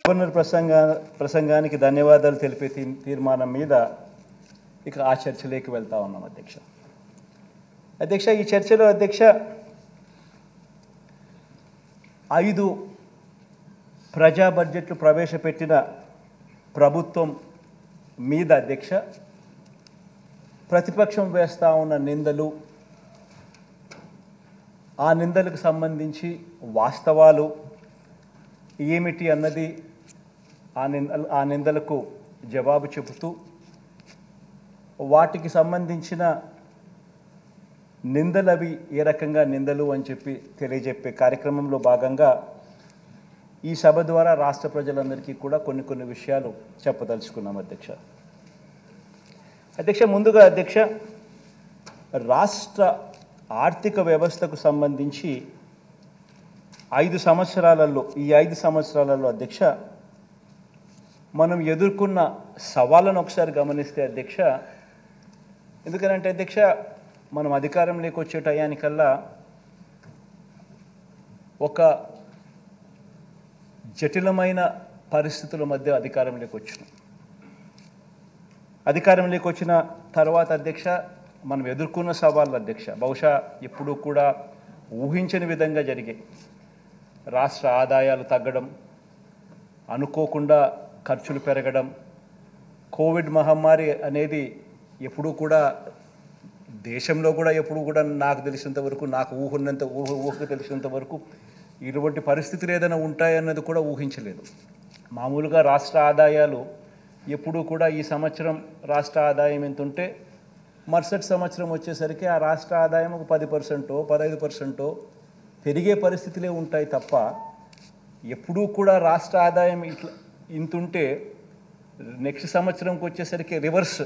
Governor ప్రసంగానికి ధన్యవాదాలు తెలిపే తీర్మానం మీద ఇక ఆ చర్చలోకి వెళ్తా ఉన్నాం అధ్యక్ష ఈ చర్చలో అధ్యక్ష 5 ప్రజా బడ్జెట్లు ప్రవేశపెట్టిన ప్రభుత్వం మీద అధ్యక్ష ప్రతిపక్షం వేస్తా ఉన్న నిందలు ఆ నిందలకు సంబంధించి వాస్తవాలు ఏమిటి అన్నది ఆ నిందలకు జవాబు చెబుతూ వాటికి సంబంధించిన నిందలవి ఏ రకంగా నిందలు అని చెప్పి తెలియజెప్పే కార్యక్రమంలో భాగంగా ఈ సభ ద్వారా రాష్ట్ర ప్రజలందరికీ కూడా కొన్ని విషయాలు చెప్పదలుచుకున్నాం అధ్యక్ష ముందుగా అధ్యక్ష రాష్ట్ర ఆర్థిక వ్యవస్థకు సంబంధించి 5 సంవత్సరాలలో ఈ 5 సంవత్సరాలలో అధ్యక్ష మనం ఎదుర్కొన్న సవాళ్ళను ఒకసారి గమనిస్తే అధ్యక్ష ఎందుకంటే అధ్యక్ష మనం అధికారంలోకి వచ్చే టయానికల్లా ఒక జటిలమైన పరిస్థితుల మధ్య అధికారంలోకి వచ్చిన తర్వాత అధ్యక్ష మనం ఎదుర్కొన్న సవాళ్ళు అధ్యక్ష బహుశా ఎప్పుడూ కూడా ఊహించని విధంగా జరిగాయి. రాష్ట్ర ఆదాయాలు తగ్గడం, అనుకోకుండా ఖర్చులు పెరగడం, కోవిడ్ మహమ్మారి అనేది ఎప్పుడూ కూడా దేశంలో కూడా ఎప్పుడు కూడా నాకు తెలిసినంత వరకు నాకు ఊహకు తెలిసినంత వరకు ఇటువంటి పరిస్థితులు ఏదైనా ఉంటాయన్నది కూడా ఊహించలేదు. మామూలుగా రాష్ట్ర ఆదాయాలు ఎప్పుడూ కూడా ఈ సంవత్సరం రాష్ట్ర ఆదాయం ఎంత ఉంటే మరుసటి సంవత్సరం వచ్చేసరికి ఆ రాష్ట్ర ఆదాయం ఒక 10%, 15% పెరిగే పరిస్థితులే ఉంటాయి తప్ప ఎప్పుడూ కూడా రాష్ట్ర ఆదాయం ఇట్లా ఇంతుంటే నెక్స్ట్ సంవత్సరంకి వచ్చేసరికి రివర్స్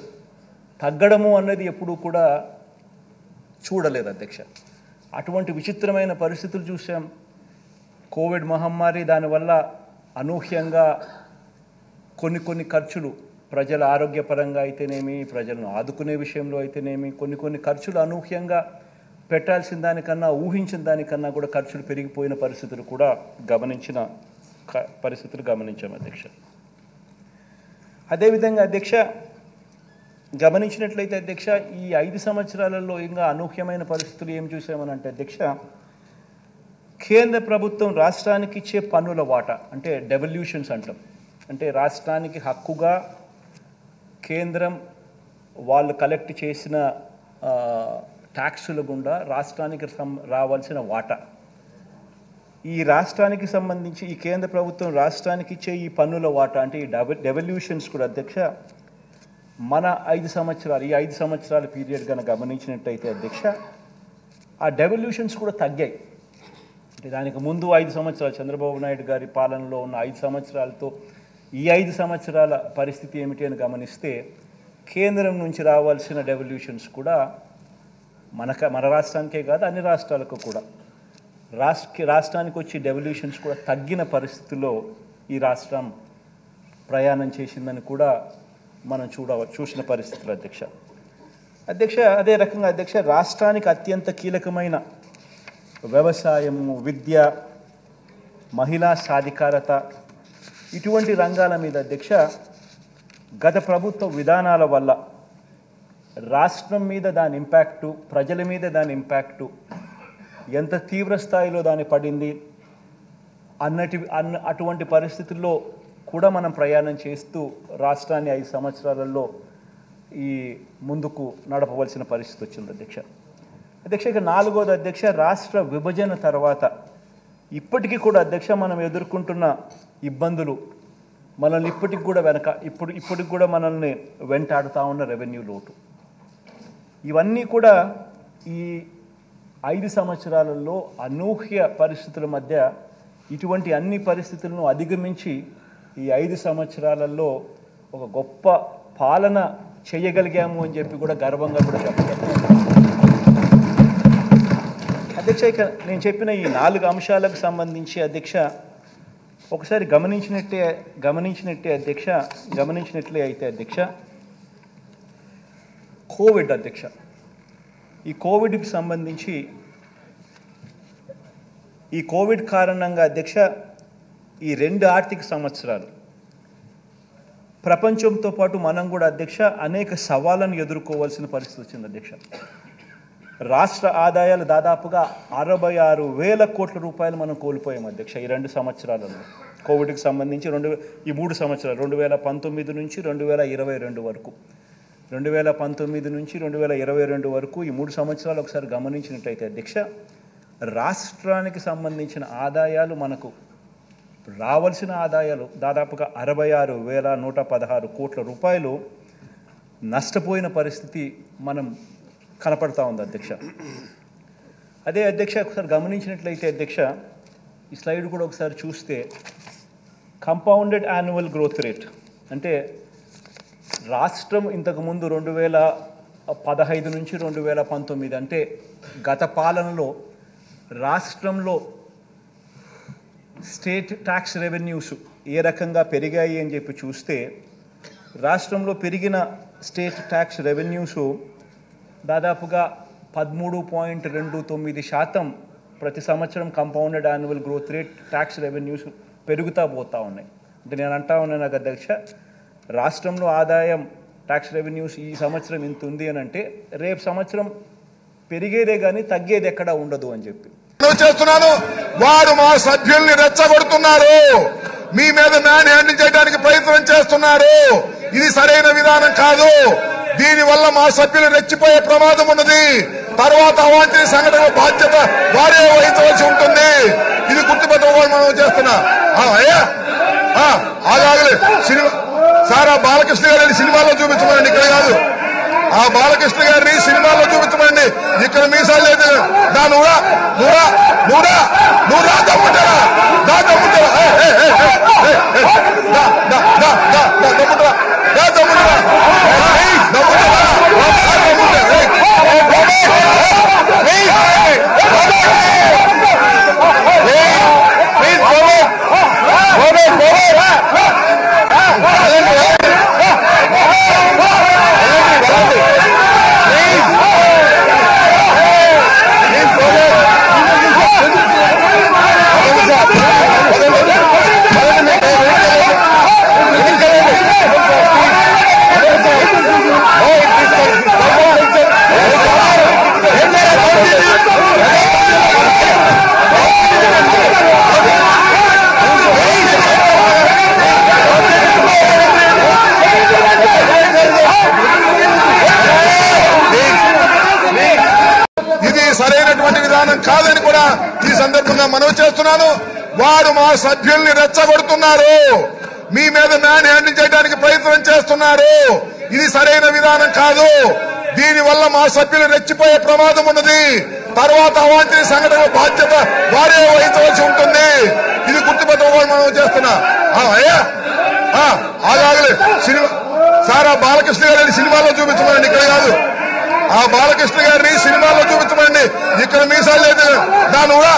తగ్గడము అన్నది ఎప్పుడూ కూడా చూడలేదు అధ్యక్ష. అటువంటి విచిత్రమైన పరిస్థితులు చూసాం. కోవిడ్ మహమ్మారి దానివల్ల అనూహ్యంగా కొన్ని ఖర్చులు ప్రజల ఆరోగ్యపరంగా అయితేనేమి, ప్రజలను ఆదుకునే విషయంలో అయితేనేమి కొన్ని ఖర్చులు అనూహ్యంగా పెట్టాల్సిన దానికన్నా ఊహించిన దానికన్నా కూడా ఖర్చులు పెరిగిపోయిన పరిస్థితులు కూడా గమనించాం అధ్యక్ష. అదేవిధంగా అధ్యక్ష గమనించినట్లయితే అధ్యక్ష ఈ 5 సంవత్సరాలలో ఇంకా అనూహ్యమైన పరిస్థితులు ఏం చూసామనంటే అధ్యక్ష కేంద్ర ప్రభుత్వం రాష్ట్రానికి ఇచ్చే పన్నుల వాటా అంటే డెవల్యూషన్స్ అంటాం. అంటే రాష్ట్రానికి హక్కుగా కేంద్రం వాళ్ళు కలెక్ట్ చేసిన ట్యాక్సుల గుండా రాష్ట్రానికి రావాల్సిన వాటా, ఈ రాష్ట్రానికి సంబంధించి ఈ కేంద్ర ప్రభుత్వం రాష్ట్రానికి ఇచ్చే ఈ పన్నుల వాటా అంటే ఈ డెవల్యూషన్స్ కూడా అధ్యక్ష మన 5 సంవత్సరాల పీరియడ్ కనుక గమనించినట్టయితే అధ్యక్ష ఆ డెవల్యూషన్స్ కూడా తగ్గాయి. అంటే దానికి ముందు 5 సంవత్సరాలు చంద్రబాబు నాయుడు గారి పాలనలో ఉన్న 5 సంవత్సరాలతో ఈ 5 సంవత్సరాల పరిస్థితి ఏమిటి అని గమనిస్తే కేంద్రం నుంచి రావాల్సిన డెవల్యూషన్స్ కూడా మన రాష్ట్రానికే కాదు అన్ని రాష్ట్రాలకు కూడా రాష్ట్రానికి వచ్చే డెవల్యూషన్స్ కూడా తగ్గిన పరిస్థితుల్లో ఈ రాష్ట్రం ప్రయాణం చేసిందని కూడా మనం చూసిన పరిస్థితులు అధ్యక్ష. అదే రకంగా అధ్యక్ష రాష్ట్రానికి అత్యంత కీలకమైన వ్యవసాయము, విద్య, మహిళా సాధికారత ఇటువంటి రంగాల మీద అధ్యక్ష గత ప్రభుత్వ విధానాల వల్ల రాష్ట్రం మీద దాని ఇంపాక్టు, ప్రజల మీద దాని ఇంపాక్టు ఎంత తీవ్ర స్థాయిలో దాని పడింది అటువంటి పరిస్థితుల్లో కూడా మనం ప్రయాణం చేస్తూ రాష్ట్రాన్ని 5 సంవత్సరాలలో ఈ ముందుకు నడపవలసిన పరిస్థితి వచ్చింది అధ్యక్ష. ఇక 4వది అధ్యక్ష రాష్ట్ర విభజన తర్వాత ఇప్పటికీ కూడా అధ్యక్ష మనం ఎదుర్కొంటున్న ఇబ్బందులు మనల్ని ఇప్పటికి కూడా మనల్ని వెంటాడుతూ ఉన్న రెవెన్యూ లోటు, ఇవన్నీ కూడా ఈ 5 సంవత్సరాలలో అనూహ్య పరిస్థితుల మధ్య ఇటువంటి అన్ని పరిస్థితులను అధిగమించి ఈ 5 సంవత్సరాలలో ఒక గొప్ప పాలన చేయగలిగాము అని చెప్పి కూడా గర్వంగా కూడా చెప్పగలను అధ్యక్ష. ఇక నేను చెప్పిన ఈ 4 అంశాలకు సంబంధించి అధ్యక్ష ఒకసారి గమనించినట్లే అయితే అధ్యక్ష కోవిడ్ అధ్యక్ష ఈ కోవిడ్కి సంబంధించి ఈ కోవిడ్ కారణంగా అధ్యక్ష ఈ 2 ఆర్థిక సంవత్సరాలు ప్రపంచంతో పాటు మనం కూడా అధ్యక్ష అనేక సవాళ్ళను ఎదుర్కోవాల్సిన పరిస్థితి వచ్చింది అధ్యక్ష. రాష్ట్ర ఆదాయాలు దాదాపుగా 66,000 కోట్ల రూపాయలు మనం కోల్పోయాం అధ్యక్ష ఈ 2 సంవత్సరాలలో. కోవిడ్కి సంబంధించి ఈ 3 సంవత్సరాలు 2019 నుంచి 2022 వరకు, 2019 నుంచి 2022 వరకు ఈ 3 సంవత్సరాలు ఒకసారి గమనించినట్టయితే అధ్యక్ష, రాష్ట్రానికి సంబంధించిన ఆదాయాలు మనకు రావాల్సిన ఆదాయాలు దాదాపుగా 66,116 కోట్ల రూపాయలు నష్టపోయిన పరిస్థితి మనం కనపడతా ఉంది అధ్యక్ష. అదే అధ్యక్ష ఒకసారి గమనించినట్లయితే అధ్యక్ష ఈ స్లైడ్ కూడా ఒకసారి చూస్తే కంపౌండెడ్ యాన్యువల్ గ్రోత్ రేట్ అంటే రాష్ట్రం ఇంతకుముందు 2015 నుంచి 2019 అంటే గత పాలనలో రాష్ట్రంలో స్టేట్ ట్యాక్స్ రెవెన్యూస్ ఏ రకంగా పెరిగాయి అని చెప్పి చూస్తే రాష్ట్రంలో పెరిగిన స్టేట్ ట్యాక్స్ రెవెన్యూస్ దాదాపుగా 13.29% ప్రతి సంవత్సరం compounded annual growth rate tax revenues పెరుగుతూ పోతూ ఉన్నాయి. అంటే నేను అంటా ఉన్నాను అధ్యక్ష, రాష్ట్రంలో ఆదాయం ట్యాక్స్ రెవెన్యూస్ ఈ సంవత్సరం ఇంత ఉంది అని అంటే రేపు సంవత్సరం పెరిగేదే కానీ తగ్గేది ఎక్కడా ఉండదు అని చెప్పి చేస్తున్నాను. వారు మా సభ్యుల్ని రెచ్చగొడుతున్నారు, మీ మీద మ్యాన్ హ్యాండిల్ చేయడానికి ప్రయత్నం చేస్తున్నారు. ఇది సరైన విధానం కాదు. దీనివల్ల మా సభ్యులు రెచ్చిపోయే ప్రమాదం ఉన్నది. తర్వాత అవాంఛనీయ సంఘటన బాధ్యత వారే వహించవలసి ఉంటుంది. ఇది గుర్తుపెట్టుకోవాలి మనం చేస్తున్నా. ఆగాగలే సినిమా సార్, ఆ బాలకృష్ణ గారిని సినిమాలో చూపించమండి, ఇక్కడ కాదు. ఆ బాలకృష్ణ గారిని సినిమాలో చూపించమండి, ఇక్కడ మీసాలు లేదు. నువ్వు దమ్ముంటారా కాదని కూడా ఈ సందర్భంగా మనవి చేస్తున్నాను. వారు మా సభ్యుల్ని రెచ్చగొడుతున్నారు, మీ మీద మ్యాన్ హ్యాండిల్ చేయడానికి ప్రయత్నం చేస్తున్నారు. ఇది సరైన విధానం కాదు. దీనివల్ల మా సభ్యులు రెచ్చిపోయే ప్రమాదం ఉన్నది. తర్వాత అవాంఛనీయ సంఘటన బాధ్యత వారే వహించవలసి ఉంటుంది. ఇది గుర్తుపెట్టుకోవాలి మనం చేస్తున్నా. ఆగాగలే సినిమా సార్, ఆ బాలకృష్ణ గారిని సినిమాలో చూపించమండి, ఇక్కడ కాదు. ఆ బాలకృష్ణ గారిని సినిమాలో చూపించమండి, ఇక్కడ మీసాలు లేదు. నువ్వు